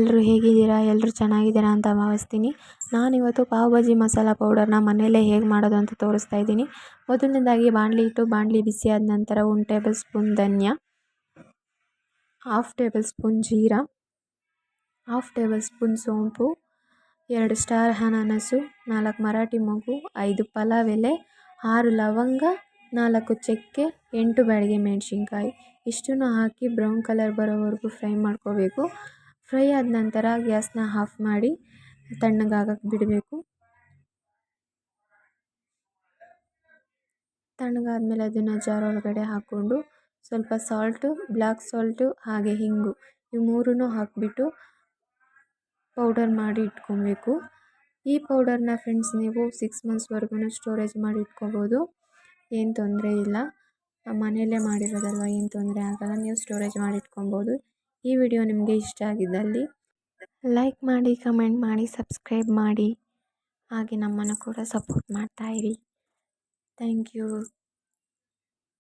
ಎಲ್ಲರೂ ಹೇಗಿದ್ದೀರಾ? ಎಲ್ಲರೂ ಚೆನ್ನಾಗಿದ್ದೀರಾ ಅಂತ ಭಾವಿಸ್ತೀನಿ. ನಾನಿವತ್ತು ಪಾವ್ ಭಾಜಿ ಮಸಾಲ ಪೌಡರ್ನ ಮನೆಯಲ್ಲೇ ಹೇಗೆ ಮಾಡೋದು ಅಂತ ತೋರಿಸ್ತಾ ಇದ್ದೀನಿ. ಮೊದಲನೇದಾಗಿ ಬಾಣಲಿ ಇಟ್ಟು ಬಾಣಲಿ ಬಿಸಿ ಆದ ನಂತರ 1 ಟೇಬಲ್ ಸ್ಪೂನ್ ಧನಿಯಾ, 1/2 table spoon jeera, 1/2 table spoon ಸೋಂಪು, 2 ಸ್ಟಾರ್ ಅನಾನಸು, 4 ಮರಾಠಿ ಮೊಗ್ಗು, 5 ಪಲಾವ್ ಎಲೆ, 6 ಲವಂಗ, 4 ಚಕ್ಕೆ, 8 ಬ್ಯಾಡಗಿ ಮೆಣಸಿನ್ಕಾಯಿ ಇಷ್ಟನ್ನು ಹಾಕಿ ಬ್ರೌನ್ ಕಲರ್ ಬರೋವರೆಗೂ ಫ್ರೈ ಮಾಡ್ಕೋಬೇಕು. ಫ್ರೈ ಆದ ನಂತರ ಗ್ಯಾಸ್ನ ಆಫ್ ಮಾಡಿ ತಣ್ಣಗಾಗಕ್ಕೆ ಬಿಡಬೇಕು. ತಣ್ಣಗಾದ್ಮೇಲೆ ಅದನ್ನು ಜಾರ್ ಒಳಗಡೆ ಹಾಕ್ಕೊಂಡು ಸ್ವಲ್ಪ ಸಾಲ್ಟು, ಬ್ಲ್ಯಾಕ್ ಸಾಲ್ಟು ಹಾಗೆ ಹಿಂಗು ಇವು ಮೂರನ್ನು ಹಾಕಿಬಿಟ್ಟು ಪೌಡರ್ ಮಾಡಿ ಇಟ್ಕೊಬೇಕು. ಈ ಪೌಡರ್ನ ಫ್ರೆಂಡ್ಸ್ ನೀವು 6 ಮಂತ್ಸ್ವರೆಗೂ ಸ್ಟೋರೇಜ್ ಮಾಡಿ ಇಟ್ಕೋಬೋದು. ಏನು ತೊಂದರೆ ಇಲ್ಲ. ಮನೆಯಲ್ಲೇ ಮಾಡಿರೋದಲ್ವ, ಏನು ತೊಂದರೆ ಆಗಲ್ಲ. ನೀವು ಸ್ಟೋರೇಜ್ ಮಾಡಿ ಇಟ್ಕೊಬೋದು. ಈ ವಿಡಿಯೋ ನಿಮಗೆ ಇಷ್ಟ ಆಗಿದ್ದಲ್ಲಿ ಲೈಕ್ ಮಾಡಿ, ಕಮೆಂಟ್ ಮಾಡಿ, ಸಬ್ಸ್ಕ್ರೈಬ್ ಮಾಡಿ, ಹಾಗೆ ನಮ್ಮನ್ನು ಕೂಡ ಸಪೋರ್ಟ್ ಮಾಡ್ತಾಯಿರಿ. Thank you.